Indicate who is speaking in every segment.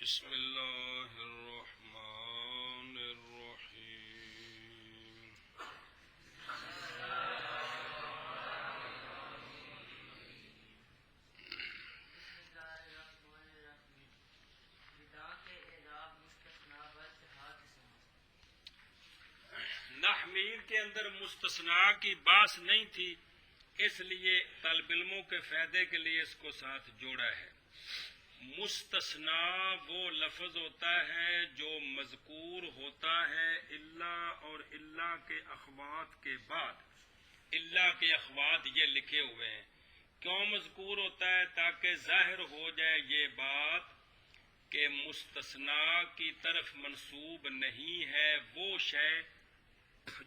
Speaker 1: بسم اللہ الرحمن الرحیم نحویر کے اندر مستثنیٰ کی بات نہیں تھی، اس لیے طالب علموں کے فائدے کے لیے اس کو ساتھ جوڑا ہے۔ مستثنیٰ وہ لفظ ہوتا ہے جو مذکور ہوتا ہے الا اور الا کے اخوات کے بعد۔ الا کے اخوات یہ لکھے ہوئے ہیں، کیوں مذکور ہوتا ہے؟ تاکہ ظاہر ہو جائے یہ بات کہ مستثنیٰ کی طرف منسوب نہیں ہے وہ شے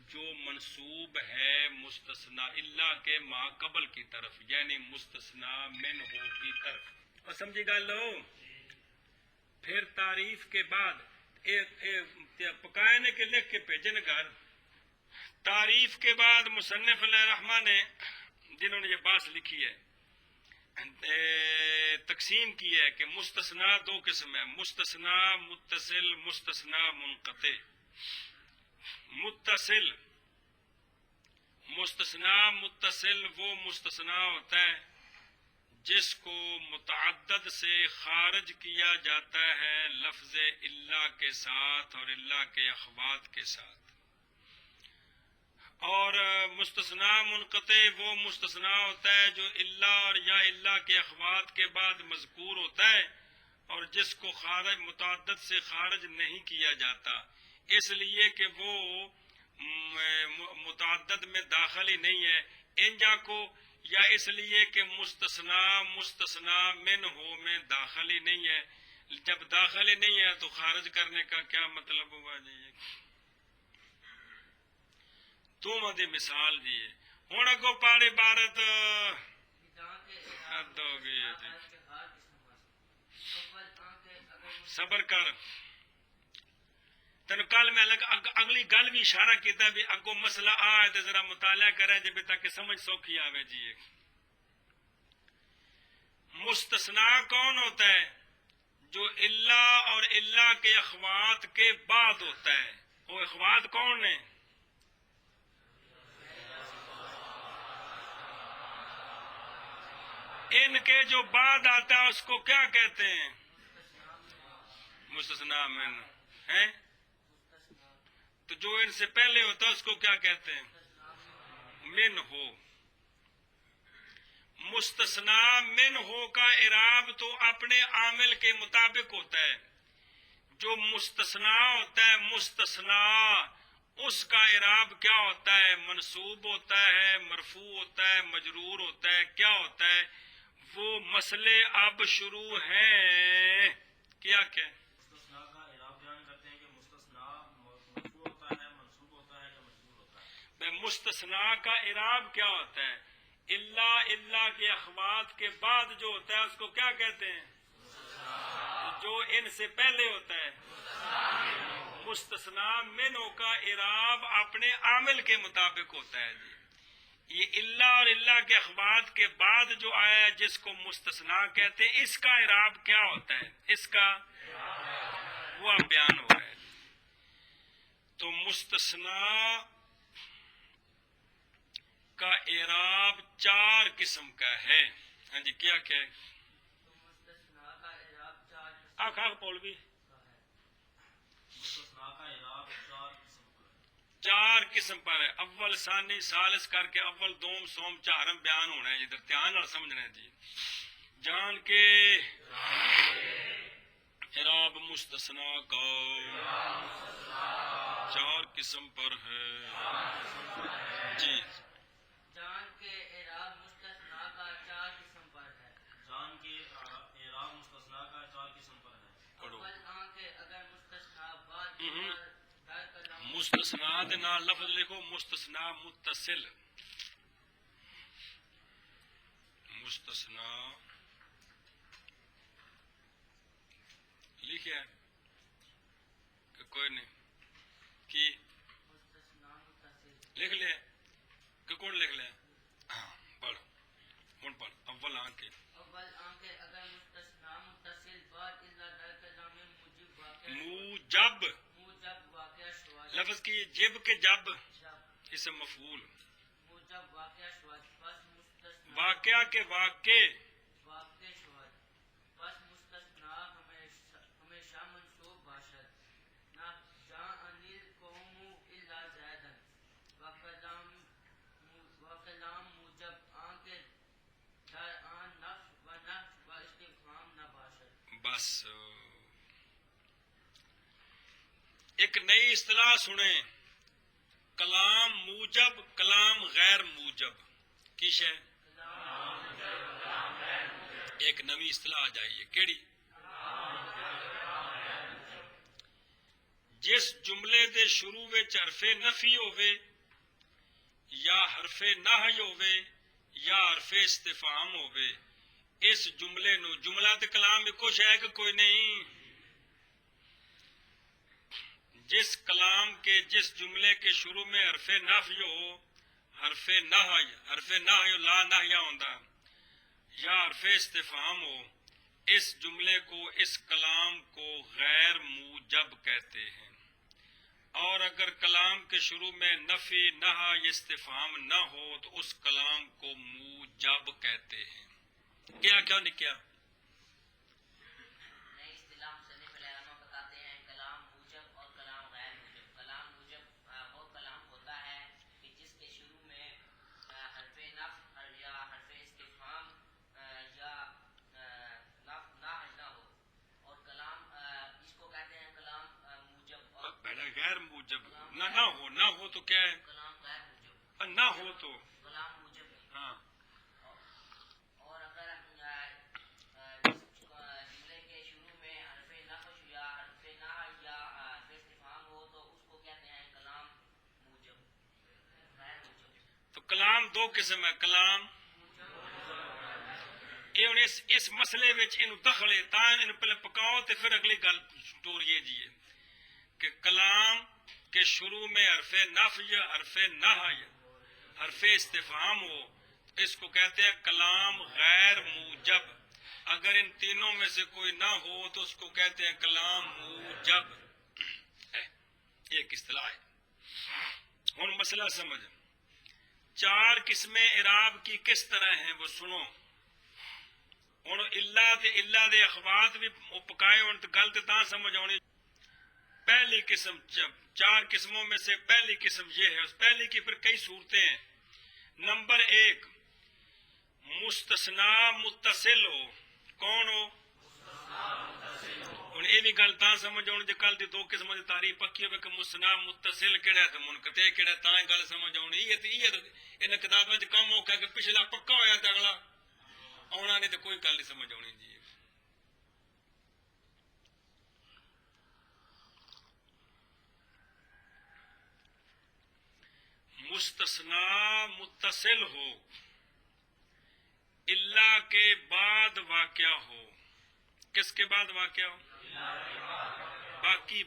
Speaker 1: جو منسوب ہے مستثنیٰ الا کے ما قبل کی طرف، یعنی مستثنیٰ منہ کی طرف۔ اور سمجھی گل لو، پھر تعریف کے بعد پکائے نے کہ لکھ کے بھیجن گھر، تعریف کے بعد مصنف علیہ الرحمٰ نے جنہوں نے یہ بات لکھی ہے تقسیم کی ہے کہ مستثنیٰ دو قسم ہے، مستثنیٰ متصل، مستثنیٰ منقطع۔ مستثنیٰ متصل وہ مستثنیٰ ہوتا ہے جس کو متعدد سے خارج کیا جاتا ہے لفظ الا کے ساتھ اور الا کے اخوات کے ساتھ، اور مستثنیٰ منقطع وہ مستثنیٰ ہوتا ہے جو الا اور یا الا کے اخوات کے بعد مذکور ہوتا ہے اور جس کو خارج متعدد سے خارج نہیں کیا جاتا، اس لیے کہ وہ متعدد میں داخل ہی نہیں ہے انجا کو، یا اس لیے کہ مستثنیٰ منہ میں داخل ہی نہیں ہے۔ جب داخل ہی نہیں ہے تو خارج کرنے کا کیا مطلب ہوا جی؟ تم دی مثال جی ہوں اگو پڑھ عبارت صبر کر، تین کل میں اگلی گل بھی اشارہ کیتا بھی اگو مسئلہ آئے تو ذرا مطالعہ کرے جی تاکہ سمجھ سوکھی آوے جی۔ مستثنیٰ کون ہوتا ہے؟ جو الا اور الا کے اخوات کے بعد ہوتا ہے۔ وہ اخوات کون نے؟ ان کے جو بعد آتا ہے اس کو کیا کہتے ہیں؟ مستثنیٰ من ہے۔ تو جو ان سے پہلے ہوتا ہے اس کو کیا کہتے ہیں؟ من ہو۔ مستثنیٰ من ہو کا اعراب تو اپنے عامل کے مطابق ہوتا ہے۔ جو مستثنیٰ ہوتا ہے مستثنیٰ اس کا اعراب کیا ہوتا ہے؟ منصوب ہوتا ہے، مرفوع ہوتا ہے، مجرور ہوتا ہے، کیا ہوتا ہے؟ وہ مسئلے اب شروع ہیں۔ کیا کہ مستثنیٰ کا اعراب کیا ہوتا ہے؟ الا کے اخوات کے بعد جو ہوتا ہے اس کو کیا کہتے ہیں؟ جو ان سے پہلے ہوتا ہے مستثنیٰ منہ کا اعراب اپنے عامل کے مطابق ہوتا ہے جی۔ یہ الا اور الا کے اخوات کے بعد جو آیا ہے جس کو مستثنیٰ کہتے ہیں، اس کا اعراب کیا ہوتا ہے؟ اس کا وہ بیان ہو رہا ہے۔ تو مستثنیٰ کا اعراب چار قسم کا ہے۔ ہاں جی کیا کہ آخ پول بھی چار قسم پر ہے۔ اول ثانی ثالث کر کے اول دوم سوم چارم بیان ہونا ہے، ادھر دھیان نال سمجھنا ہے جی۔ جان کے اعراب مستثنیٰ کا چار قسم پر ہے جی۔
Speaker 2: جان کے اعراب مستثنیٰ کا چار قسم پر ہے۔ جان کے اعراب مستثنیٰ کا چار قسم پر ہے۔ اول آن کے اگر مستثنیٰ بعد
Speaker 1: مستثنیٰ دے نال لفظ لکھو مستثنیٰ متصل۔ مستثنیٰ لکھیا ہے کہ کوئی نہیں کی
Speaker 2: مستثنیٰ متصل
Speaker 1: لکھ لیا کہ کون لکھ لیا؟ ہاں پڑھ کون پڑھ۔ اول آن کے
Speaker 2: اول آن کے اگر مستثنیٰ متصل بعد الا ڈال کلام
Speaker 1: موجب
Speaker 2: موجب واقع شود
Speaker 1: لفظ کی جب کے جب
Speaker 2: جب
Speaker 1: اسم مفعول
Speaker 2: موجب واقع شود بس مستثنا
Speaker 1: واقعہ کے واقع
Speaker 2: واقع شود بس مستثنا ہمیشہ منصوب باشد نہ جاء انیل قوم الا زیدن وکلام موجب آن کے در آن نفس و نفس و استفهام نہ باشد
Speaker 1: بس ایک نئی اصطلاح سنیں کلام موجب کلام غیر موجب کی شے ایک نئی اصطلاح آ جائیے کیڑی جس جملے دے شروع وچ حرف نفی ہوے یا حرف نہی ہوے یا حرف استفہام ہوے اس جملے نو جملہ تے کلام ایکو شے ہے کہ کوئی نہیں جس کلام کے جس جملے کے شروع میں حرف نفی ہو حرف نہی لا نہیا ہوندا یا حرف استفہام ہو اس جملے کو اس کلام کو غیر موجب کہتے ہیں اور اگر کلام کے شروع میں نفی نہی استفہام نہ ہو تو اس کلام کو موجب کہتے ہیں کیا نہیں کیا
Speaker 2: نئی اصطلاح مصنف علیہ الرحمہ بتاتے ہیں کلام موجب اور کلام غیر موجب کلام موجب وہ کلام ہوتا ہے کہ جس کے شروع میں حرف نفی یا حرف استفہام یا نہی نہ ہو اور کلام اس کو کہتے ہیں کلام موجب اور
Speaker 1: پہلے غیر موجب نہ ہو تو کیا ہے
Speaker 2: کلام غیر موجب
Speaker 1: نہ ہو تو
Speaker 2: کلام موجب ہے
Speaker 1: ہاں
Speaker 2: اور اگر جملے کے شروع میں حرف نفی یا حرف نہی یا حرف استفہام ہو تو اس کو کہتے ہیں کلام موجب غیر موجب
Speaker 1: تو کلام دو قسم ہے کلام یہ ہن اس مسئلے وچ اینو دخل ہے تاں اینو پہلے پکاؤ تے پھر اگلی گل ٹوریے جی کہ کلام کے شروع میں حرف نفی حرف نہی حرف استفہام ہو اس کو کہتے ہیں کلام غیر موجب اگر ان تینوں میں سے کوئی نہ ہو تو اس کو کہتے ہیں کلام موجب ایک اصطلاح ہے ہن مسئلہ سمجھ چار قسمیں اعراب کی کس طرح ہیں وہ سنو ہن اللہ دے اخوات بھی پکائے ہون تے گل تے تاں سمجھ آنی پہلی قسم چار قسموں میں سے پہلی قسم یہ ہے اس پہلی کی پھر کئی صورتیں ہیں نمبر ایک مستثنا متصل ہو کون ہو ہن یہ بھی گل تاں سمجھ آنی جے کل دی دو قسموں دی تعریف پکی ہوے کہ مستثنا متصل کیڑا ہے تے منقطع کیڑا ہے تاں گل سمجھ آنی یہ ان کتاباں وچ کم ہو کہ پچھلا پکا ہویا تے اگلا آنا نہیں تے کوئی گل نہیں سمجھ آنی جی مستثنا متصل ہو اللہ کے بعد واقع ہو کس کے بعد واقع ہو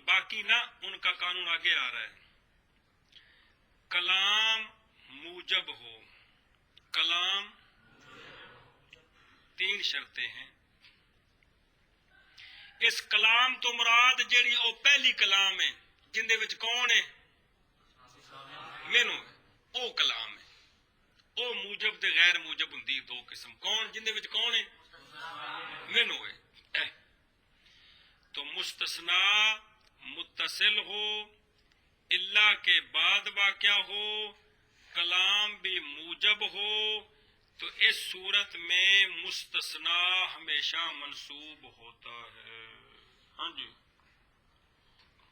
Speaker 1: باقی نہ ان کا قانون آگے آ رہا ہے کلام موجب ہو کلام تین شرطیں ہیں اس کلام تو مراد جیڑی او پہلی کلام ہے جن دے وچ کون ہے مینو او کلام ہے او موجب تے غیر موجب ہوندی دو قسم کون جن دے وچ کون ہے مینو ہے تو مستثنا متصل ہو اللہ کے بعد واقع ہو کلام بھی موجب ہو تو اس صورت میں مستثنا ہمیشہ منصوب ہوتا ہے ہاں جی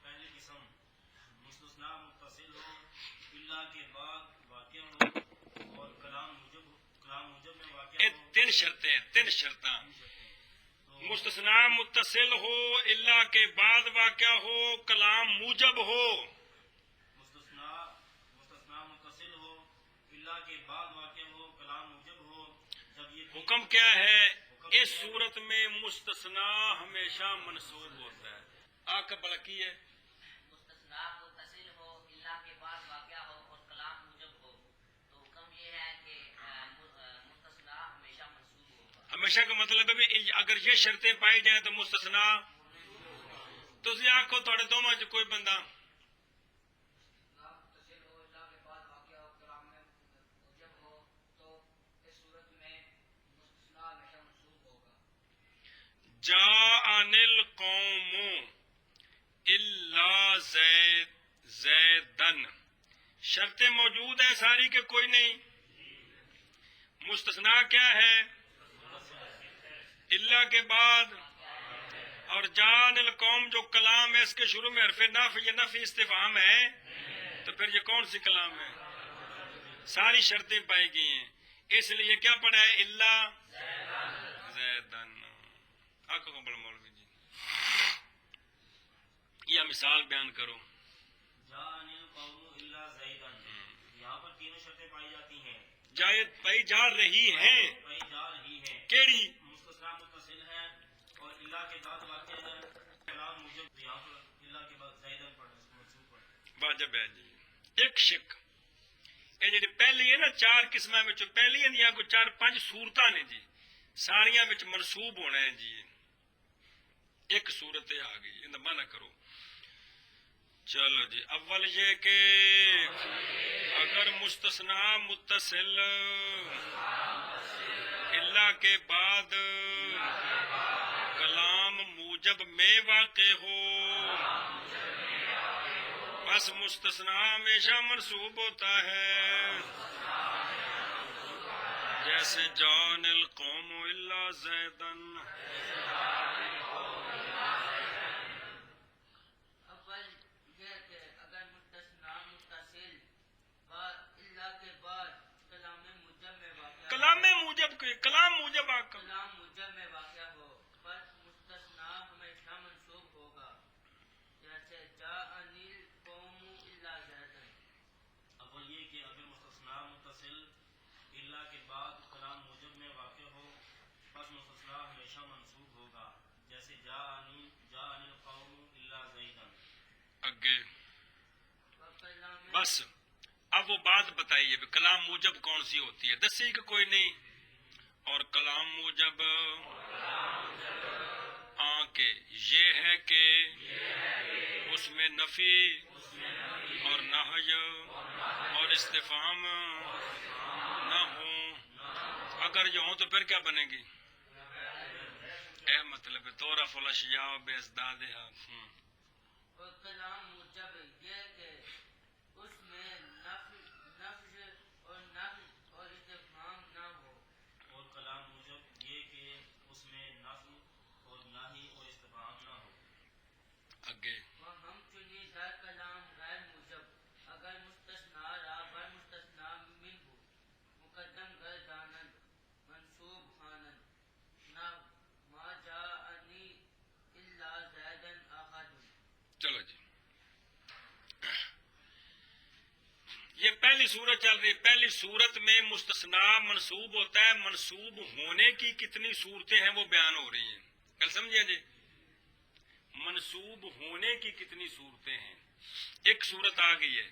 Speaker 3: پہلی قسم مستثنا متصل ہو اللہ کے بعد واقع ہو اور کلام موجب میں واقع ہو
Speaker 1: تین شرطیں مستثنا متصل ہو اللہ کے بعد واقع ہو کلام موجب ہو
Speaker 3: مستثنا متصل ہو اللہ کے بعد واقع ہو کلام موجب ہو جب یہ
Speaker 1: حکم کیا ہے اس صورت میں مستثنا ہمیشہ منصوب ہوتا ہے آقا بلا کی ہے
Speaker 2: مستثنا متصل ہو اللہ کے بعد واقع ہو اور کلام موجب ہو تو حکم یہ ہے کہ مستثنا ہمیشہ منصوب ہوگا
Speaker 1: ہمیشہ کا مطلب ہے کہ اگر یہ شرطیں پائی جائیں تو مستثنا تسی آکھو تھوڑے دوواں چ کوئی بندہ
Speaker 2: متصل ہو اللہ کے بعد واقعہ ہو کلام میں موجب ہو تو اس صورت میں مستثنا ہمیشہ منصوب ہوگا.
Speaker 1: جاء القوم الا زیدن شرطیں موجود ہیں ساری کہ کوئی نہیں. مستثنا کیا ہے؟ اللہ کے بعد. اور جان القوم جو کلام ہے اس کے شروع میں حرف نفی یہ نفی استفہام ہے تو پھر یہ کون سی کلام ہے؟ ساری شرطیں پائی گئی ہیں اس لیے کیا پڑھا ہے؟ اللہ زیدن. آنکھوں کو بڑا مولوی جی یا مثال بیان کرو.
Speaker 3: جاءنی القوم الا زیدن، یہاں پر تینوں شرطیں پائی جاتی ہیں،
Speaker 1: جائد پائی جا رہی ہیں.
Speaker 3: پائی جا رہی ہیں.
Speaker 1: کیڑی؟
Speaker 3: مستثنا متصل ہے اور اللہ کے بعد واقع ہے کلام موجب، یہاں پر اللہ کے بعد زیدن پڑھ منصوب پڑھ.
Speaker 1: واجب ہے جی. ایک شک یہ جی پہلی ہے نا چار قسمیں میں پہلی ہے یا کوئی چار پانچ صورتاں نے جی ساریاں وچ منصوب ہونا ہے جی. ایک صورت آ گئی ان منع کرو. چلو جی اول یہ کہ اگر مستثنا متصل اللہ کے بعد کلام موجب میں واقع ہو بس مستثنا ہمیشہ منصوب ہوتا ہے. جیسے جان القوم الا زیدن.
Speaker 2: اول یہ کہ اگر مستثنا متصل بعد اللہ کے بعد کلام موجب میں واقع
Speaker 1: کلام موجب کلام موجب آکر
Speaker 2: کلام موجب میں واقع ہو بس مستثنا ہمیشہ منصوب ہوگا. جیسے جاءنی القوم الا زیدن.
Speaker 3: اول یہ کہ اگر مستثنا متصل اللہ کے بعد کلام موجب میں واقع ہو پس مستثنا ہمیشہ منصوب ہوگا. جیسے جاءنی القوم الا زیدن.
Speaker 1: اگے
Speaker 2: کلام
Speaker 1: بس اب وہ بات بتائیے بھی کلام موجب کون سی ہوتی ہے؟ دسی کہ کوئی نہیں. اور کلام موجب کہ یہ ہے کہ اس میں نفی اور نہی اور استفہام نہ ہوں. اگر یہ ہوں تو پھر کیا بنے گی؟ اے مطلب تورف الاشیاء بازدادہا.
Speaker 2: اور کلام موجب یہ کہ اس میں نفی اور نفی اور استفہام نہ ہو.
Speaker 3: اور کلام موجب یہ کہ اس میں نفی اور نہی اور استفہام نہ ہو.
Speaker 1: اگے
Speaker 2: ہم چنی در کلام غیر موجب اگر مستثنا را بر مستثنا منہ مقدم گردانند منصوب خوانند نہ ما جاءنی الا زیدن احد.
Speaker 1: چلو جی یہ پہلی صورت چل رہی. پہلی صورت میں مستثنا منصوب ہوتا ہے. منصوب ہونے کی کتنی صورتیں ہیں وہ بیان ہو رہی ہیں. کل سمجھے جی منصوب ہونے کی کتنی صورتیں ہیں. ایک صورت آ گئی ہے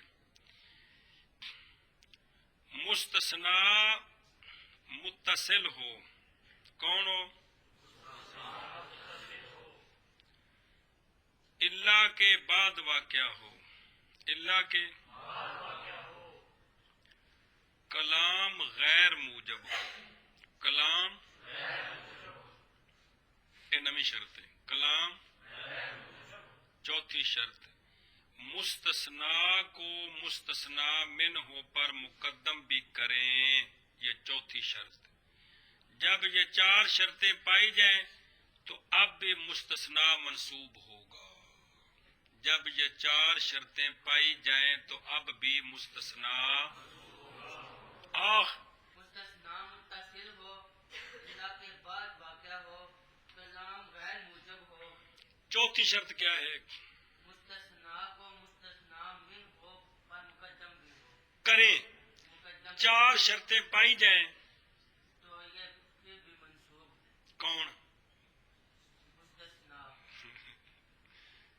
Speaker 1: مستثنا متصل ہو. کون ہو؟ اللہ کے بعد واقع ہو. اللہ کے کلام غیر موجب ہو. کلام یہ نویں شرط ہے. کلام چوتھی شرط مستثنا کو مستثنا منہ پر مقدم بھی کریں. یہ چوتھی شرط. جب یہ چار شرطیں پائی جائیں تو اب بھی مستثنا منصوب ہوگا. جب یہ چار شرطیں پائی جائیں تو اب بھی مستثنا
Speaker 2: مستثنا متصل ہو اللہ کے بعد واقع ہو کلام غیر موجب ہو.
Speaker 1: چوتھی شرط کیا ہے؟
Speaker 2: مستثنا کو مستثنا من ہو پر مقدم بھی ہو.
Speaker 1: کریں.
Speaker 2: مقدم
Speaker 1: چار شرطیں پائی جائیں
Speaker 2: تو یہ پھر بھی منصوب ہے.
Speaker 1: کون
Speaker 2: مستثنا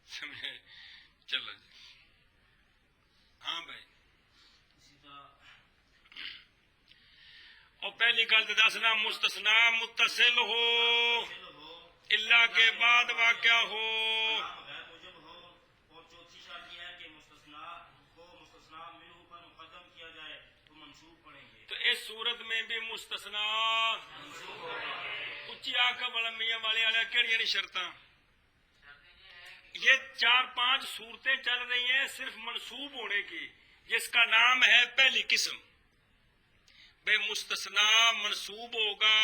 Speaker 1: سمجھے؟ چلو جی ہاں بھائی.
Speaker 3: اسی طرح
Speaker 1: اور پہلی گل تو دسنا مستثنا متصل ہو
Speaker 3: ہو
Speaker 1: اللہ کے بعد واقع ہو
Speaker 3: کلام غیر موجب
Speaker 1: تو اس صورت میں بھی مستثنا اچھی آنکھ والا میاں والے والا کہڑی نہیں شرطاں یہ 4-5 صورتیں چل رہی ہیں صرف منسوب ہونے کی جس کا نام ہے پہلی قسم بے مستثنا منسوب ہوگا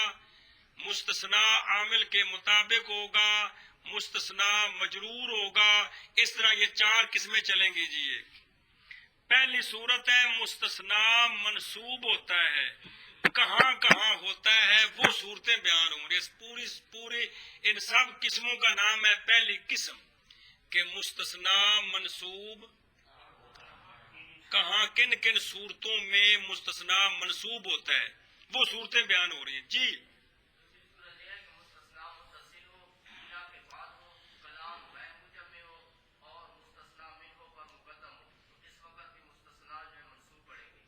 Speaker 1: مستثنا عامل کے مطابق ہوگا مستثنا مجرور ہوگا اس طرح یہ 4 قسمیں چلیں گی جی ایک پہلی صورت ہے مستثنا منسوب ہوتا ہے کہاں کہاں ہوتا ہے وہ صورتیں بیان ہوں گی پوری ان سب قسموں کا نام ہے پہلی قسم کہ مستثنا منسوب کہاں کن کن صورتوں میں مستثنا منسوب ہوتا ہے وہ صورتیں بیان ہو رہی ہیں جی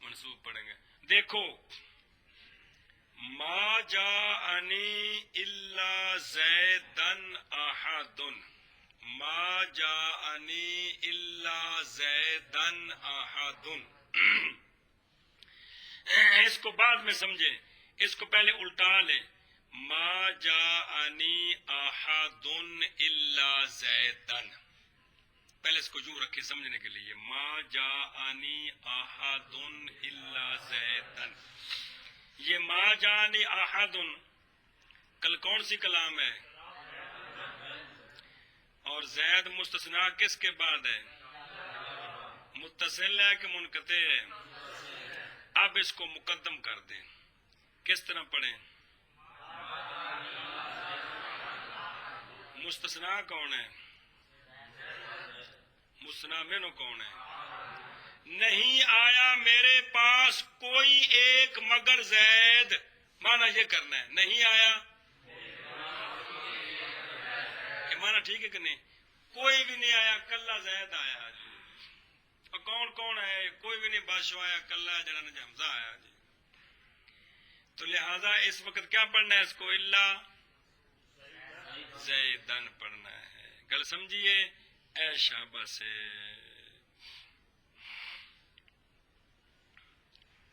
Speaker 1: منسوب پڑھیں گے دیکھو ما جاءنی الا زیدن احد ما جاءنی الا زیدن احد اس کو بعد میں سمجھے اس کو پہلے الٹا لے ما جاءنی احد الا زیدن پہلے اس کو یوں رکھے سمجھنے کے لیے ما جاءنی احد الا زیدن یہ ما جاءنی احد کل کون سی کلام ہے اور زید مستثنا کس کے بعد ہے متصل ہے کہ منقطع ہے اب اس کو مقدم کر دیں کس طرح پڑھیں مستثنا کون ہے مستثنا منہ کون ہے نہیں آیا میرے پاس کوئی ایک مگر زید مانا یہ کرنا ہے نہیں آیا یہ مانا ٹھیک ہے کہ نہیں کوئی بھی نہیں آیا کلا زید آیا جی اور کون کون ہے کوئی بھی نہیں بادشاہ آیا کلا جنان حمزہ آیا جی تو لہذا اس وقت کیا پڑھنا ہے اس کو اللہ زیدن پڑھنا ہے گل سمجھیے اے شاباش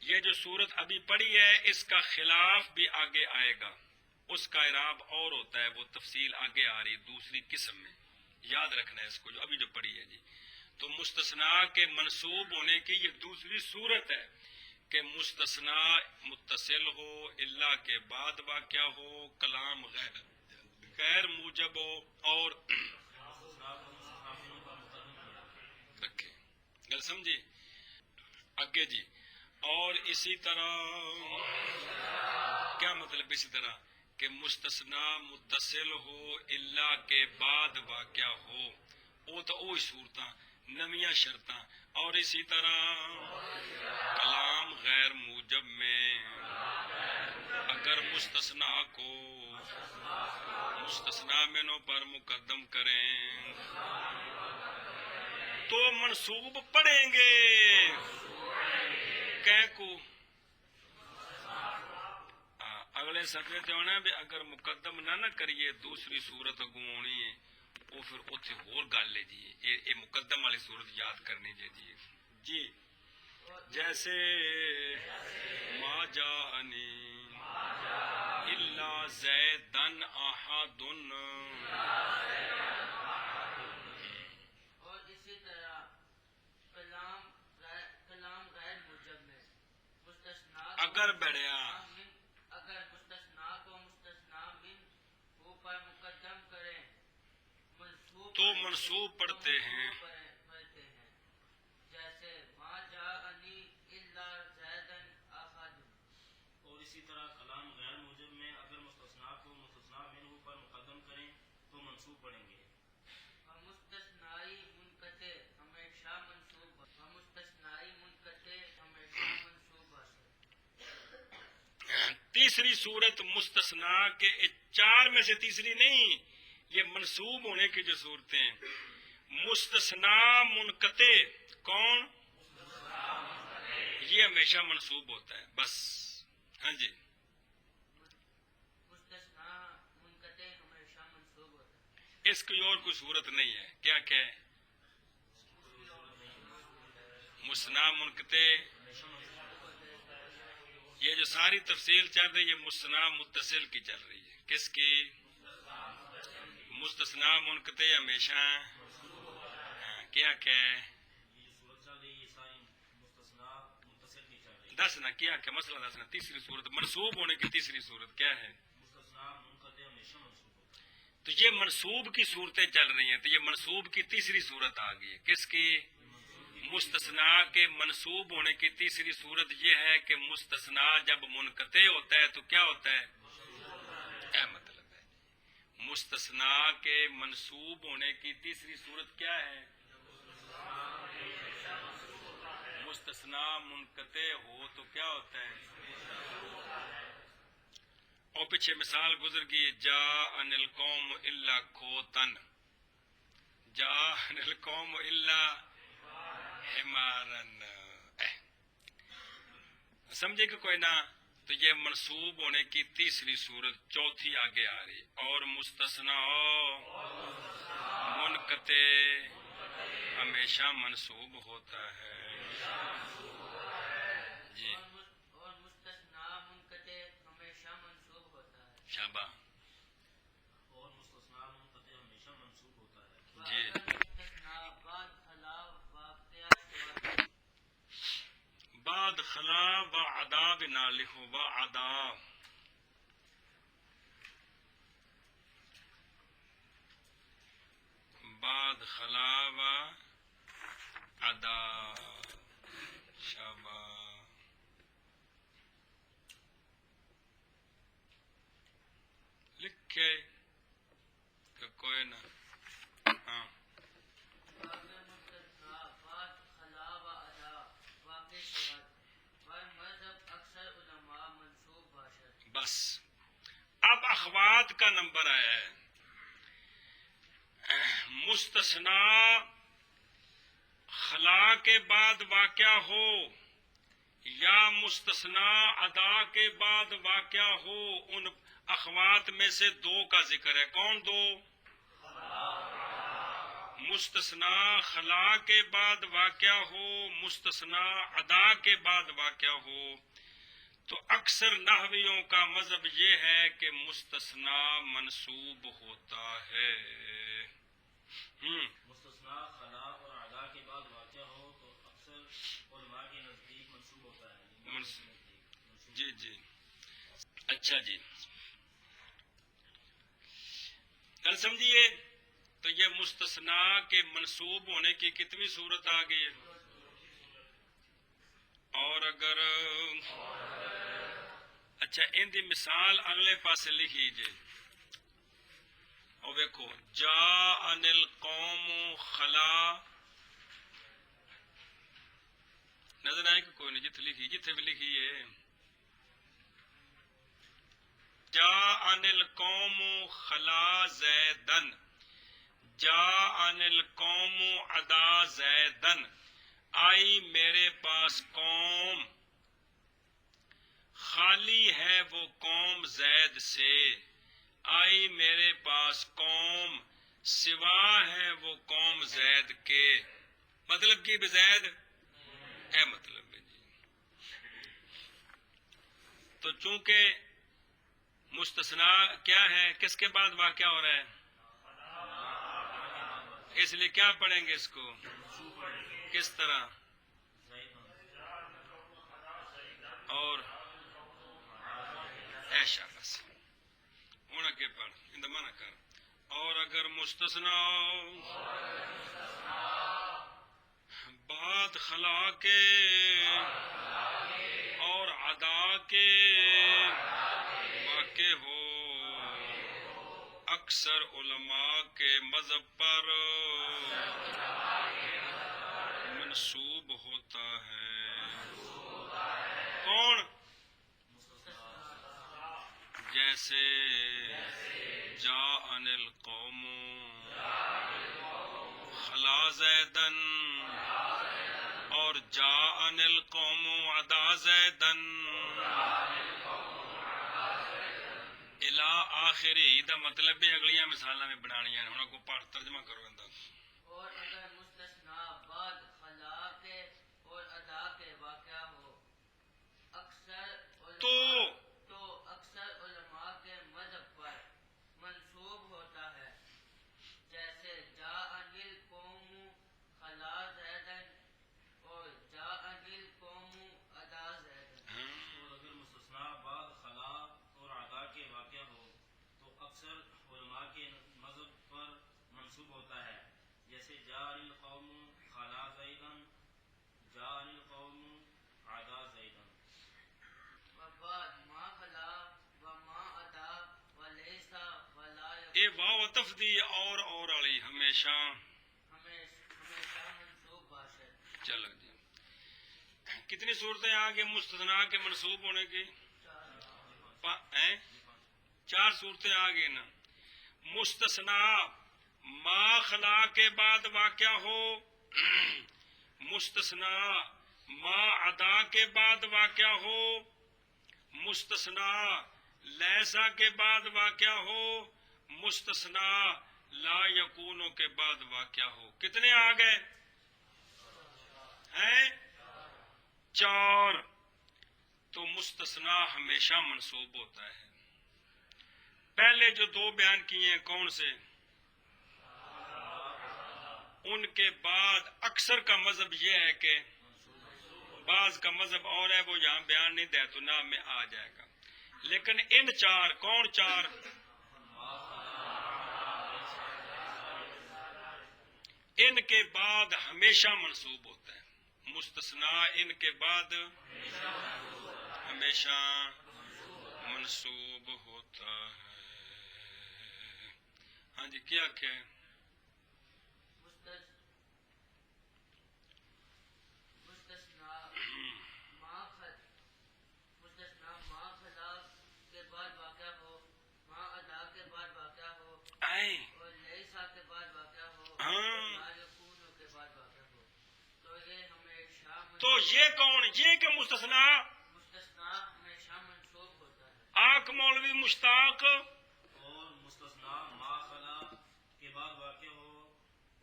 Speaker 1: یہ جو صورت ابھی پڑھی ہے اس کا خلاف بھی آگے آئے گا اس کا اعراب اور ہوتا ہے وہ تفصیل آگے آ رہی دوسری قسم میں یاد رکھنا ہے اس کو جو ابھی جو پڑھی ہے جی تو مستثنا کے منسوب ہونے کی یہ دوسری صورت ہے کہ مستثنا متصل ہو اللہ کے بعد واقع ہو کلام غیر موجب ہو اور رکھے گل سمجھے آگے جی اور اسی طرح کیا مطلب اسی طرح کہ مستثنا متصل ہو اللہ کے بعد واقع ہو وہ تو وہی صورتاں نمیاں شرطاں اور اسی طرح کلام غیر موجب میں اگر مستثنا کو مستثنا منوں پر مقدم کریں تو منصوب پڑھیں گے کہیں کو اگلے سطح تے ہونا ہے اگر مقدم نہ کریے دوسری صورت اگوں ہونی ہے وہ پھر اتنے ہور گل ہے جی یہ مقدم والی صورت یاد کرنی چاہیے جی جیسے ما جاءنی الا زیدن احد
Speaker 2: اور اسی طرح کلام غیر موجب میں مستثنا
Speaker 1: اگر بڑھیا
Speaker 2: اگر مستثنا کو مستثنا من اوپر مقدم کریں
Speaker 1: تو منصوب پڑھتے ہیں
Speaker 2: جیسے ما جاءنی الا زیدن احد
Speaker 3: اور اسی طرح کلام غیر موجب میں اگر مستثنا کو مستثنا منہ پر مقدم کریں تو منصوب پڑھیں گے
Speaker 2: اور مستثنائی منقطع ہمیشہ منصوب اور مستثنائی منقطع ہمیشہ منصوب ہے
Speaker 1: تیسری صورت مستثنا کے 4 میں سے تیسری نہیں یہ منسوب ہونے کی جو صورتیں مستثنا منقطع کون یہ ہمیشہ منسوب ہوتا ہے بس ہاں جی
Speaker 2: مستثنا منقطع ہمیشہ منصوب ہوتا ہے
Speaker 1: اس کی اور کوئی صورت نہیں ہے کیا کہ مستثنا منقطع یہ جو ساری تفصیل چل رہی ہے مستثنا متصل کی چل رہی ہے، کس کی؟ مستثنا منقطع ہمیشہ کیا کہ
Speaker 3: یہ جو صورت چل رہی ہے یہ ساری مستثنا متصل کی چل رہی ہے.
Speaker 1: دسنا کیا کہ مسئلہ دسنا. تیسری صورت منصوب ہونے کی تیسری صورت کیا ہے؟
Speaker 3: مستثنا منقطع ہمیشہ منصوب ہوتا ہے.
Speaker 1: تو یہ منصوب کی صورتیں چل رہی ہیں، تو یہ منصوب کی تیسری صورت آ گئی ہے. کس کی؟ مستثنا کے منصوب ہونے کی تیسری صورت یہ ہے کہ مستثنا جب منقطع ہوتا ہے تو کیا ہوتا ہے؟ کیا مطلب ہے؟ مستثنا کے منصوب ہونے کی تیسری صورت کیا ہے؟ مستثنا منقطع ہو تو کیا ہوتا ہے؟ اور پیچھے مثال گزر گئی، جا ان القوم الا کھوتن، جا ان القوم الا حمارن. سمجھے کہ کوئی نہ؟ تو یہ منصوب ہونے کی تیسری صورت چوتھی آگے آ رہی. اور مستثنا منقطع ہمیشہ منصوب ہوتا ہے. جی
Speaker 2: اور مستثنا منقطع ہمیشہ منصوب ہوتا ہے.
Speaker 1: شاباش.
Speaker 3: اور مستثنا منقطع ہمیشہ منصوب ہوتا ہے.
Speaker 1: جی
Speaker 2: مستثنا بعد خلا واقعہ سوا
Speaker 1: بعد خلا و عدا بنا لکھو. و عدا بعد خلا و عدا. شاباش. لکھے کہ کوئی نہ. ہاں
Speaker 2: واقع مستثنا بعد خلا و ادا واقع شود و مذہب اکثر علماء منصوب باشد.
Speaker 1: بس اب اخوات کا نمبر آیا ہے. مستثنا خلا کے بعد واقع ہو یا مستثنا ادا کے بعد واقع ہو، ان اخوات میں سے دو کا ذکر ہے. کون دو؟ مستثنا خلا کے بعد واقع ہو، مستثنا ادا کے بعد واقع ہو. تو اکثر نحویوں کا مذہب یہ ہے کہ مستثنا منصوب ہوتا ہے.
Speaker 3: مستثنا خلا اور ادا کے بعد واقع ہو تو اکثر علماء کے نزدیک منصوب ہوتا ہے.
Speaker 1: جی جی اچھا جی کل سمجھیے. تو یہ مستثنا کے منصوب ہونے کی کتنی صورت آ گئی ہے؟ اور اگر اچھا ان دی مثال اگلے پاسے لکھی جی. اور دیکھو جا ان القوم خلا نظر آئے کہ کوئی نہیں؟ جتنے لکھی جتنے بھی لکھی ہے جا ان القوم خلا زیدن، جا ان القوم ادا زیدن، آئی میرے پاس قوم، خالی ہے وہ قوم زید سے، آئی میرے پاس قوم سوا ہے وہ قوم زید کے. مطلب کہ زید ہے مطلب ہے جی. تو چونکہ مستثنا کیا ہے، کس کے بعد واقع ہو رہا ہے، اس لیے کیا پڑھیں گے اس کو کس طرح؟ اور ایشا بس ہوں اگے پڑھ اندمانا کر. اور اگر مستثنا بعد خلا کے اور ادا کے واقع ہو، اکثر علماء کے مذہب پر منصوب ہوتا ہے. کون؟ جیسے جا ان القوم خلا زیدن اور جا ان القوم ادا زیدن الا آخری. دا مطلب ہے اگلیاں مثالاں میں بنانیاں ہن کو پڑھ ترجمہ کرو اندا.
Speaker 2: اور اگر مستثنا بعد خلا کے اور ادا کے واقع ہو، اکثر
Speaker 1: عطف دی اور والی ہمیشہ
Speaker 2: ہمیشہ منصوب باش ہے.
Speaker 1: چلو جی کتنی صورتیں آگے مستثنا کے منصوب ہونے کی؟ چار صورتیں آگے نا. مستثنا ما خلا کے بعد واقع ہو، مستثنا ما ادا کے بعد واقع ہو، مستثنا لیسا کے بعد واقع ہو، مستثنا لا یکونو کے بعد واقع ہو. کتنے آ گئے ہیں؟ چار. تو مستثنا ہمیشہ منصوب ہوتا ہے. پہلے جو دو بیان کیے ہیں کون سے؟ ان کے بعد اکثر کا مذہب یہ ہے کہ بعض کا مذہب اور ہے، وہ یہاں بیان نہیں دے تو نام میں آ جائے گا. لیکن ان چار کون چار؟ ان کے بعد ہمیشہ منصوب ہوتا ہے. مستثنا ان کے بعد ہمیشہ منصوب ہوتا ہے. ہاں جی کیا کہ
Speaker 2: مستثنا ما خلا کے بعد واقع ہو، ما ادا کے بعد واقع ہو، اور لیسا کے بعد واقع ہو، لا یکون کے بعد واقع ہو. تو یہ ہمیشہ
Speaker 1: تو یہ کون؟ یہ کہ مستثنا
Speaker 2: ہمیشہ منصوب ہوتا ہے.
Speaker 1: آنکھ مولوی مشتاق
Speaker 3: اور مستثنا ما خلا کے بعد واقع ہو،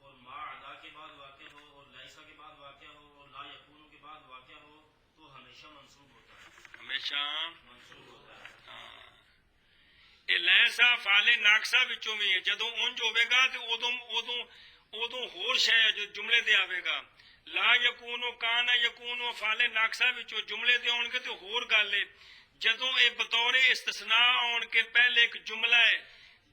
Speaker 3: اور ما ادا کے بعد واقع ہو، اور لیسا کے بعد واقع ہو، اور لا یکون کے بعد واقع ہو تو ہمیشہ منصوب ہوتا ہے.
Speaker 1: ہمیشہ
Speaker 3: منصوب ہوتا ہے.
Speaker 1: یہ لیسا فعل ناقصہ وچوں بھی ہے. جدوں اونج ہوے گا تے ادوں ہور شے جو جملے دے آوے گا. لا یکونو کان یکونو فعل ناقصہ وچوں جملے دے آن گے تے ہور گل ہے. جدوں اے بطور استثناء آن کے پہلے ایک جملہ ہے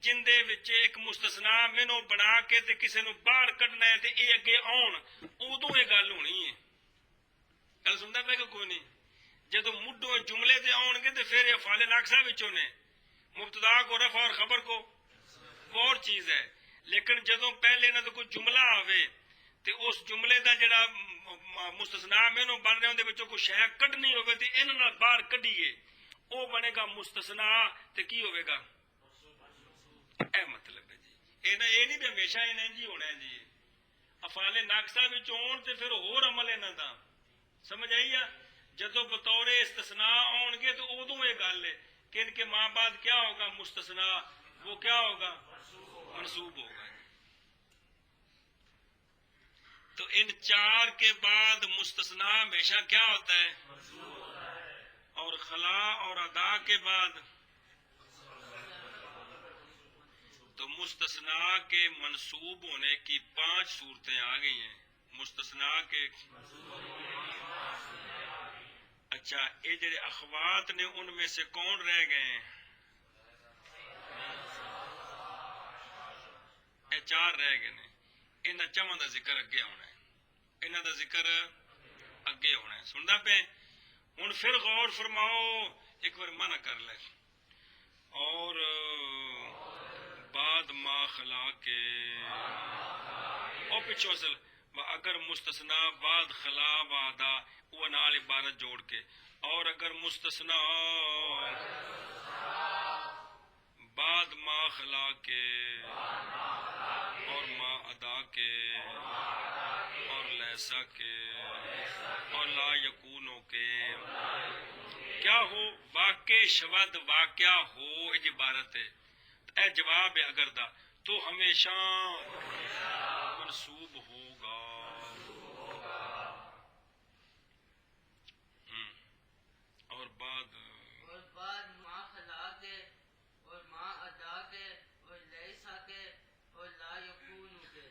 Speaker 1: جن دے وچ ایک مستثنا منو بنا کے تے کسے نو باہر کڈنا ہے تے اے اگے آن ادوں یہ گل ہونی ہے. گل سندا پے کہ کوئی نہیں؟ جدوں مڈو جملے دے آن گے تے پھر یہ فعل ناقصہ وچوں نے مبتدا کو رفع اور خبر کو اور چیز ہے. لیکن جدوں پہلے نہ تو کوئی جملہ آوے تے اس جملے دا جڑا مستثنا منو بن رہے اندے وچوں کوئی شے کڈنی ہوے تے انہاں نال باہر کڈیے او بنے گا مستثنا تے کی ہوے گا؟ اے مطلب ہے جی. اے نہیں تے ہمیشہ انہیں جی ہونا ہے جی. افعال ناقصہ وچ ہون تے پھر ہور عمل انہاں دا سمجھ آئی ہے. جدوں بطور استثناء آن گے تو ادوں یہ گل ہے کہ ان کے ماں بعد کیا ہوگا؟ مستثنا. وہ کیا ہوگا؟ منصوب ہوگا. تو ان چار کے بعد مستثنا ہمیشہ کیا ہوتا ہے؟ اور خلا اور ادا کے بعد تو مستثنا کے منصوب ہونے کی 5 صورتیں آ گئی ہیں. مستثنا کے اچھا یہ جڑے اخوات نے ان میں سے کون رہ گئے ہیں؟ یہ 4 رہ گئے ہیں. انہاں چواں دا ذکر اگے ہونا ہے. انہاں دا ذکر اگے ہونا ہے. سندا پے ہن پھر غور فرماؤ. ایک بار منع کر لے. اور بعد ما خلا کے او پچھو اصل اگر مستثنا بعد خلا وعدہ وہ نال عبارت جوڑ کے، اور اگر مستثنا بعد ما خلا کے اور ما ادا کے اور لیسا کے اور لا یکونو کے کیا ہو؟ واقع شود واقعہ ہو عبارت ہے. اے جواب ہے اگر دا تو ہمیشہ منصوب ہوگا. اور بعد
Speaker 2: ما خلا کے اور ما ادا کے اور لیسا کے اور لا یکون کے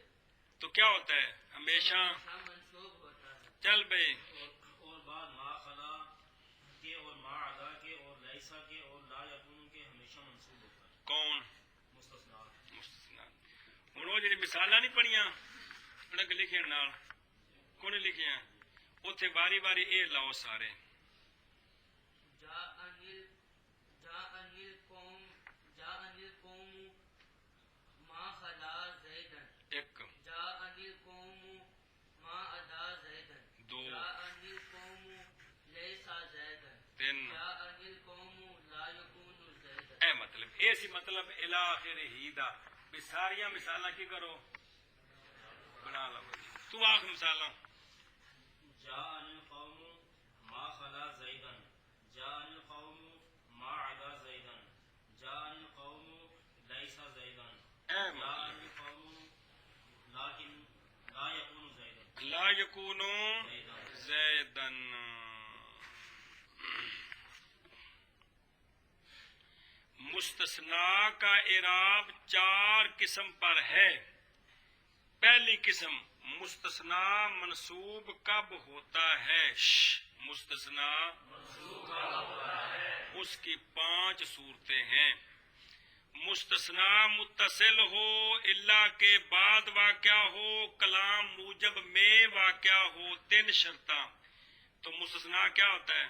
Speaker 1: تو کیا ہوتا ہے؟ ہمیشہ
Speaker 2: منصوب ہوتا ہے.
Speaker 1: چل بھائی.
Speaker 3: اور بعد ما خلا کے اور ما ادا کے اور لیسا کے اور لا یکون کے ہمیشہ منصوب ہوتا ہے.
Speaker 1: کون؟
Speaker 3: مستثنا.
Speaker 1: ہوں وہ جی مثالاں نہیں پڑھیاں لگ لکھے نال کون لکھیاں اتنے باری باری اے لاؤ سارے.
Speaker 2: جاء انل قوم ما
Speaker 1: سی مطلب الاخر ہی دا بھی ساریاں مثالاں کی کرو بنا لو تو آخ مثالاں
Speaker 3: جاءني القوم ما خلا زيدا جاءني القوم ما عدا زيدا جاءني القوم ليس زيدا جاءني القوم لكن لا يكون زيدا
Speaker 1: لا یکونو زیدن. مستثنا کا اعراب 4 قسم پر ہے. پہلی قسم مستثنا منصوب کب ہوتا ہے؟ مستثنا اس کی 5 صورتیں ہیں. مستثنا متصل ہو، الا کے بعد واقع ہو، کلام موجب میں واقع ہو، 3 شرطاں. تو مستثنا کیا ہوتا ہے؟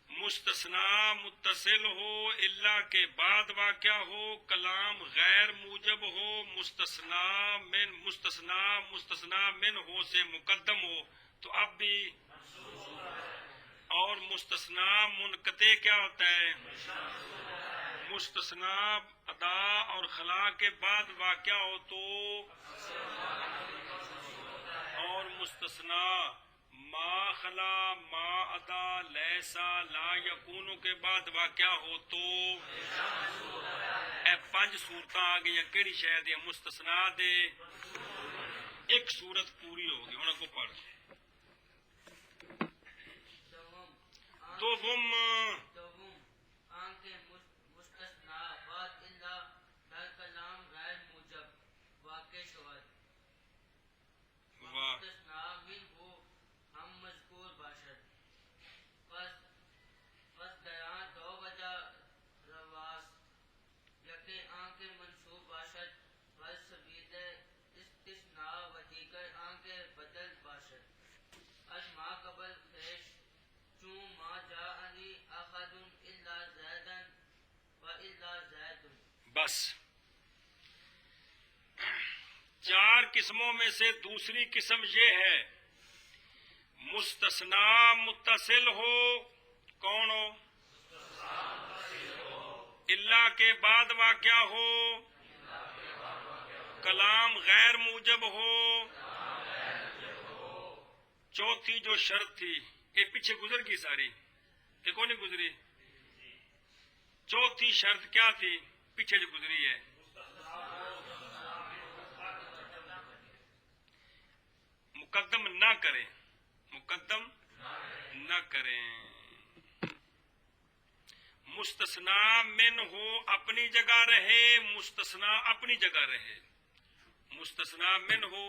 Speaker 1: مستثنا متصل ہو، الا کے بعد واقع ہو، کلام غیر موجب ہو، مستثنا من ہو سے مقدم ہو تو اب بھی. اور مستثنا منقطع کیا ہوتا ہے؟ مستثنا ادا اور خلا کے بعد واقع ہو تو. اور مستثنا ما خلا، ما ادا، لیسا، لا یکون کے بعد واقع ہو تو. اے 5 صورتاں آ گئی. کیڑی شے دی؟ مستثنا دے 1 صورت پوری ہو گئی. ہن کو پڑھ دوم
Speaker 2: آن کے مستثنا بعد الا در کلام غیر موجب واقع شود.
Speaker 1: واہ
Speaker 2: مستثنا من ہو ہم مذکور باشد. پس دیاں 2 وجہ رواس یکے آن کے منصوب باشد بل سبیل استثناء و دیگر آن کے بدل باشد. از ما قبل پیش چون ما جاءنی احد الا زیدا و الا زید.
Speaker 1: بس 4 قسموں میں سے دوسری قسم یہ ہے مستثنا متصل ہو. کون ہو؟ الا کے بعد واقع ہو، کلام غیر موجب ہو. چوتھی جو شرط تھی یہ پیچھے گزر گئی ساری کہ کون نہیں گزری؟ چوتھی شرط کیا تھی؟ پیچھے جو گزری ہے. مقدم نہ کریں، مقدم نہ کریں. مستثنا من ہو اپنی جگہ رہے، مستثنا اپنی جگہ رہے. مستثنا من ہو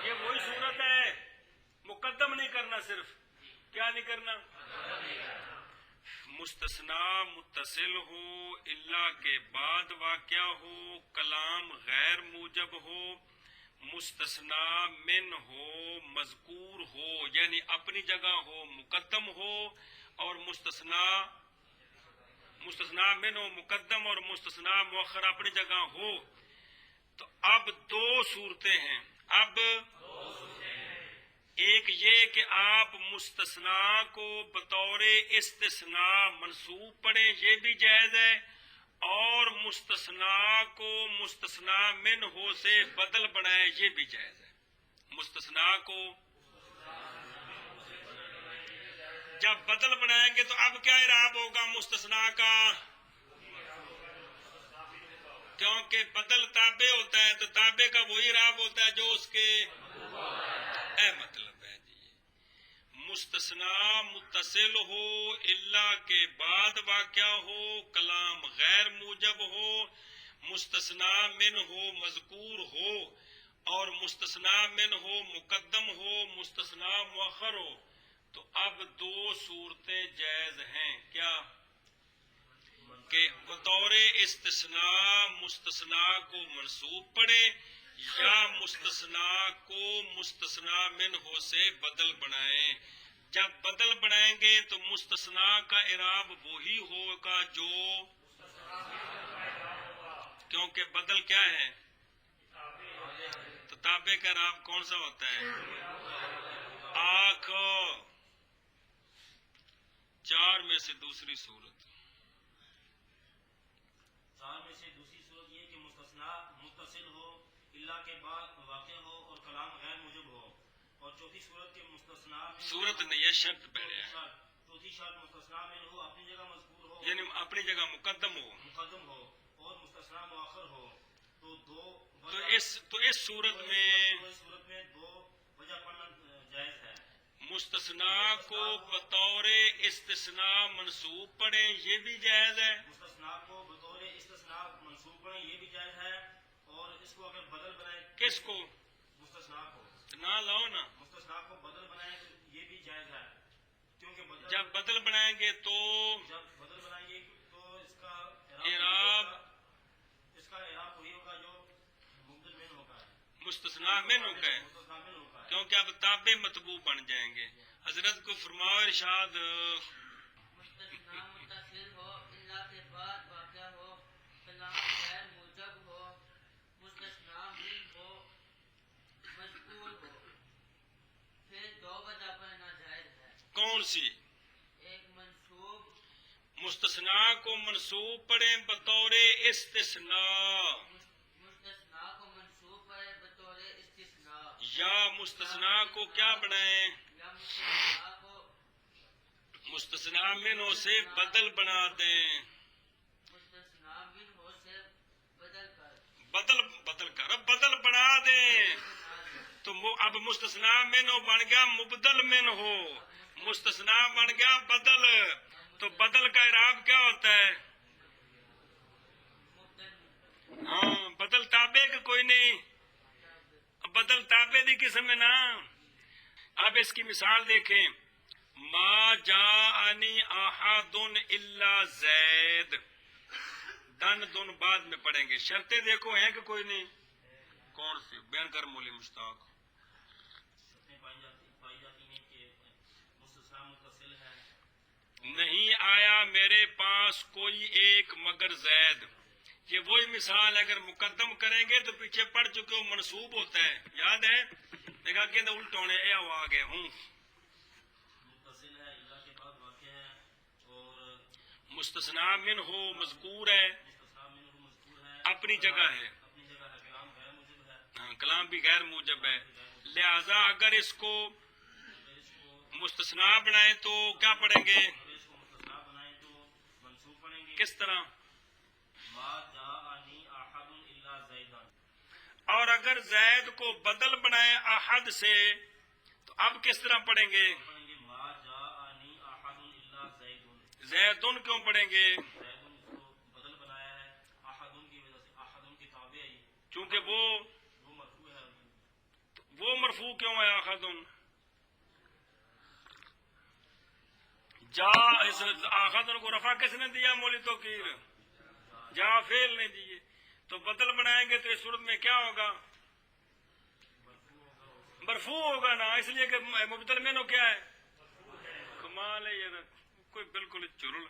Speaker 1: یہ وہی صورت ہے. مقدم نہیں کرنا، صرف کیا نہیں کرنا؟ مستثنا متصل ہو، الا کے بعد واقع ہو، کلام غیر موجب ہو، مستثنا من ہو، مذکور ہو یعنی اپنی جگہ ہو، مقدم ہو. اور مستثنا من ہو مقدم اور مستثنا مؤخر اپنی جگہ ہو. تو اب 2 صورتیں ہیں. اب ایک یہ کہ آپ مستثنا کو بطور استثناء منصوب پڑھیں، یہ بھی جائز ہے. اور مستثنا کو مستثنا من ہو سے بدل بنائیں، یہ بھی جائز ہے. مستثنا کو جب بدل بنائیں گے تو اب کیا اعراب ہوگا مستثنا کا؟ کیونکہ بدل تابع ہوتا ہے تو تابع کا وہی اعراب ہوتا ہے جو اس کے مطلب ہے. جی مستثنا متصل ہو، الا کے بعد واقع ہو، کلام غیر موجب ہو، مستثنا من ہو مذکور ہو، اور مستثنا من ہو مقدم ہو، مستثنا مؤخر ہو. تو اب 2 صورتیں جائز ہیں. کیا؟ کہ بطور استثناء مستثنا کو منصوب پڑھے یا مستثنا کو مستثنا من ہو سے بدل بنائیں. جب بدل بنائیں گے تو مستثنا کا اعراب وہی ہوگا جو، کیونکہ بدل کیا ہے؟ تو تابع کا اعراب کون سا ہوتا ہے؟ آنکھ 4 میں سے دوسری صورت.
Speaker 3: چار میں سے دوسری صورت یہ کہ مستثنا متصل ہو الا کے بعد واقع ہو اور کلام غیر موجب ہو. اور چوتھی صورت کے مستثنا میں
Speaker 1: صورت نے یہ شرط پہلے ہے
Speaker 3: چوتھی شرط مستثنا میں ہو اپنی جگہ مذکور ہو
Speaker 1: یعنی اپنی جگہ مقدم ہو.
Speaker 3: مقدم ہو اور مستثنا مؤخر ہو. تو
Speaker 1: اس صورت میں
Speaker 3: اس صورت میں دو وجہ پڑھنا جائز ہے.
Speaker 1: مستثنا کو بطور استثناء منصوب پڑھیں یہ بھی جائز ہے.
Speaker 3: مستثنا کو بطور استثناء منصوب پڑھیں یہ بھی جائز ہے. اور اس کو اگر بدل بنائیں
Speaker 1: کس کو؟
Speaker 3: مستثنا کو
Speaker 1: نہ لاؤ نا.
Speaker 3: مستثنا کو بدل بنائیں تو یہ بھی جائز ہے. کیونکہ
Speaker 1: جب بدل بنائیں گے تو
Speaker 3: اس کا
Speaker 1: اعراب
Speaker 3: وہی ہوگا جو مبدل من ہوگا ہے
Speaker 1: مستثنا منہ کا ہے
Speaker 3: مستثنا من ہوگا ہے.
Speaker 1: کیونکہ اب تابع مطبوع بن جائیں گے. حضرت کو فرماؤ ارشاد
Speaker 2: مستثنا متصل ہو الا کے بعد واقع ہو کلام غیر موجب ہو مستثنا من ہو مذکور ہو. پھر دو وجہ پڑھنا جائز ہے.
Speaker 1: کون سی؟
Speaker 2: ایک منصوب
Speaker 1: مستثنا کو منصوب پڑھیں بطور استثناء
Speaker 2: مستثنا کو منصوب پڑھے بطور استثناء
Speaker 1: یا مستثنا کو کیا بنائیں
Speaker 2: یا مستثنا کو
Speaker 1: مستثنا منہ سے بدل بنا دیں.
Speaker 2: مستثنا من ہو سے بدل کر
Speaker 1: بدل بنا دیں تو اب مستثنا منہ بن گیا مبدل منہ ہو. مستثنا بن گیا بدل. تو بدل کا اعراب کیا ہوتا ہے؟ ہاں بدل تابع کا کوئی نہیں. بدل تابع دی قسم ہے نا. اب اس کی مثال دیکھیں. ما جاءنی احد الا زید. دن بعد میں پڑھیں گے. شرطیں دیکھو ہیں کہ کوئی نہیں. کون سی بیان کر مولی مشتاق؟
Speaker 3: پائی جاتی ہیں کہ مستثنا متصل ہے
Speaker 1: نہیں آیا میرے پاس کوئی ایک مگر زید. یہ وہی مثال ہے. اگر مقدم کریں گے تو پیچھے پڑ چکے ہو منصوب ہوتا ہے. یاد ہے دیکھا کہ الٹونے اے آ گئے ہوں.
Speaker 3: متصل ہے الا کے بعد واقع ہے اور
Speaker 1: مستثنا من ہو مذکور ہے
Speaker 3: مستثنا من ہو مذکور ہے
Speaker 1: اپنی جگہ ہے.
Speaker 3: اپنی جگہ ہے. کلام غیر موجب ہے.
Speaker 1: ہاں کلام بھی غیر موجب ہے. لہذا اگر اس کو مستثنا بنائیں تو کیا پڑھیں گے؟
Speaker 3: اس کو مستثنا بنائیں تو منصوب پڑھیں گے.
Speaker 1: کس طرح؟
Speaker 3: ما جاءنی احد الا زیدان.
Speaker 1: اور اگر زید کو بدل بنائیں احد سے تو اب کس طرح پڑھیں گے؟
Speaker 3: پڑھیں گے ما جاءنی احد الا زیدون.
Speaker 1: زیدن کیوں پڑھیں گے؟
Speaker 3: زیدون اس کو بدل بنایا ہے احدن کی وجہ سے. احدن کی تابع ہے
Speaker 1: چونکہ وہ
Speaker 3: مرفوع ہے.
Speaker 1: وہ مرفوع کیوں ہے احدن؟ جا اس احدن کو رفع کس نے دیا؟ مولی توقیر. جا فعل نے دیے. تو بدل بنائیں گے تو اس صورت میں کیا ہوگا؟ مرفوع ہوگا نا. اس لیے کہ مبدل منہ کیا ہے؟ کمال ہے یہ کوئی بالکل چرل.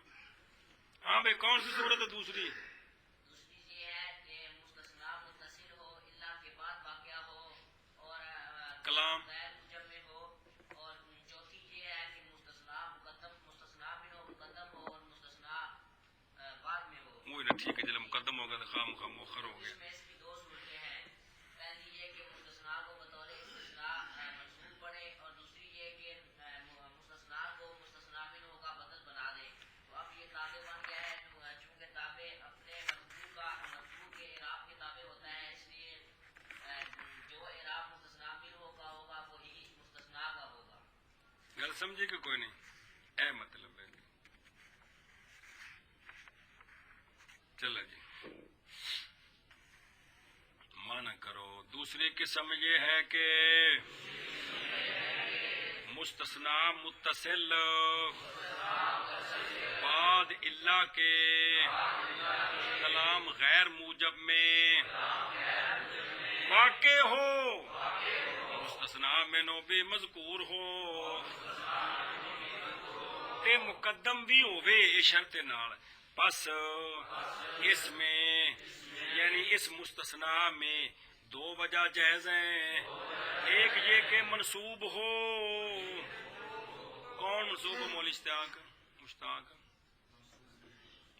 Speaker 1: ہاں بھائی کون سی صورت ہے دوسری؟
Speaker 2: دوسری یہ ہے کہ مستثنا متصل ہو الا کے بعد واقع ہو اور
Speaker 1: کلام
Speaker 2: غیر موجب میں ہو. اور چوتھی یہ ہے کہ مستثنا مستثنا بھی ہو مقدم ہو اور مستثنا بعد میں ہو.
Speaker 1: وہی نا ٹھیک ہے. جب مقدم ہوگا تو خام مؤخر ہو گیا.
Speaker 2: اس میں اس کی دو صورتیں ہیں. پہلی یہ کہ مستثنا کو بطور استثناء منصوب پڑھے اور دوسری یہ کہ مستثنا کو مستثنا منہ کا بدل بنا دے. تو اب یہ تابع بن گیا ہے. چونکہ تابع اپنے مذکور کے اعراب کے تابع ہوتا ہے اس لیے جو اعراب مستثنا منہ کا ہوگا وہی مستثنا کا ہوگا.
Speaker 1: گل سمجھے کہ کوئی نہیں؟ اے مطلب ہے. چلو جی مانا کرو. دوسری قسم یہ ہے کہ مستثنا متصل بعد الا کے کلام غیر موجب میں واقع ہو. مستثنا منہ بھی مذکور ہو تے مقدم بھی ہوئے شرط نال. پس اس میں یعنی اس مستثنا میں دو وجہ جائز ہیں. ایک یہ کہ منصوب ہو. کون منصوب ہو؟ مول اشتیاق مشتاق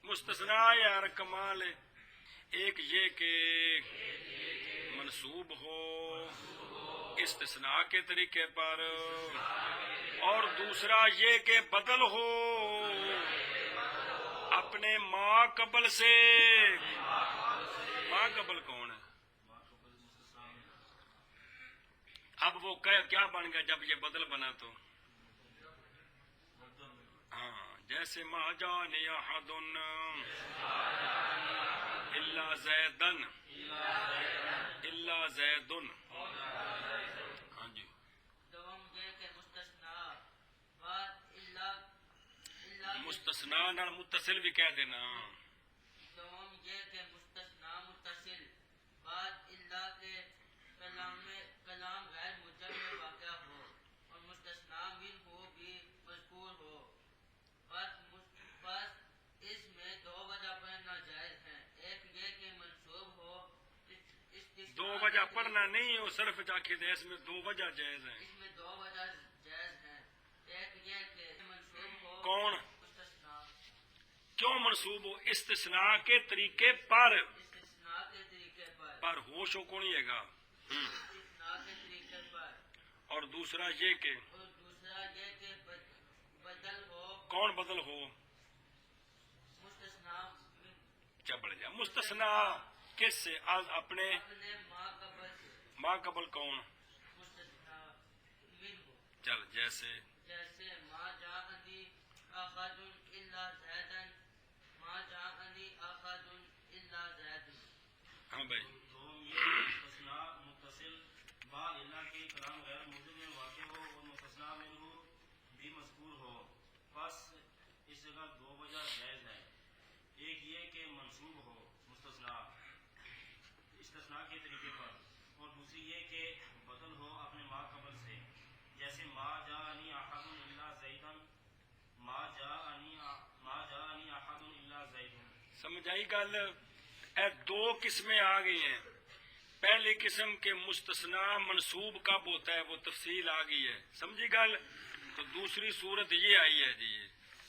Speaker 1: مستثنا یار کمال ہے، ایک یہ کہ منصوب ہو استثناء کے طریقے پر، اور دوسرا یہ کہ بدل ہو اپنے ما قبل سے۔ ما قبل کون ہے؟ اب وہ کیا بن گیا جب یہ بدل بنا تو؟ ہاں، جیسے ما جانی احد الا زیدن الا زیدن۔ ہاں جی،
Speaker 2: دوم یہ کہ مستثنا بعد الا
Speaker 1: مستثنا نال متصل بھی کہہ دینا۔
Speaker 2: دوم یہ کہ مستثنا متصل بعد الا کے کلام غیر مجب میں واقع ہو اور مستثنا من ہو بھی مذکور ہو، بس اس میں دو وجہ پڑھنا جائز ہے۔ ایک یہ کہ منصوب ہو،
Speaker 1: دو وجہ پڑھنا نہیں ہو، صرف جا کے دے، اس میں دو وجہ جائز ہیں۔
Speaker 2: اس میں دو وجہ جائز ہیں۔ ایک یہ کہ منصوب ہو
Speaker 1: کون؟
Speaker 2: مستثنا،
Speaker 1: کیوں منصوب ہو؟ استثناء کے طریقے پر،
Speaker 2: استثناء کے طریقے
Speaker 1: پر ہوش ہو کون یہ گا۔
Speaker 2: استثناء کے طریقے پر،
Speaker 1: اور دوسرا یہ کہ
Speaker 2: اور دوسرا یہ کہ بدل ہو،
Speaker 1: کون بدل ہو؟
Speaker 2: مستثنا
Speaker 1: چبڑ جا مستثنا کس سے؟ از اپنے
Speaker 2: اپنے ماں قبل سے،
Speaker 1: ما قبل کون؟
Speaker 2: مستثنا من ہو،
Speaker 1: چل جیسے
Speaker 2: جیسے ما جاءنی احد الا زیدن، ما جاءنی احد الا زیدن۔
Speaker 1: ہاں بھائی،
Speaker 3: دوم یہ کہ مستثنا متصل بعد الا کے کلام غیر موجب میں واقع ہو اور مستثنا منہ بھی مذکور ہو، بس اس جگہ دو وجہ جائز ہے۔ ایک یہ کہ منصوب ہو مستثنا استثناء کے طریقے پر، اور دوسری یہ کہ بدل ہو اپنے ما قبل سے، جیسے ما جاءنی احد الا زیدن، ما جاءنی احد الا زیدن۔
Speaker 1: سمجھ آئی گل؟ اے دو قسمیں آ گئی ہیں۔ پہلی قسم کے مستثنا منصوب کب ہوتا ہے وہ تفصیل آ گئی ہے، سمجھی گل؟ تو دوسری صورت یہ آئی ہے جی،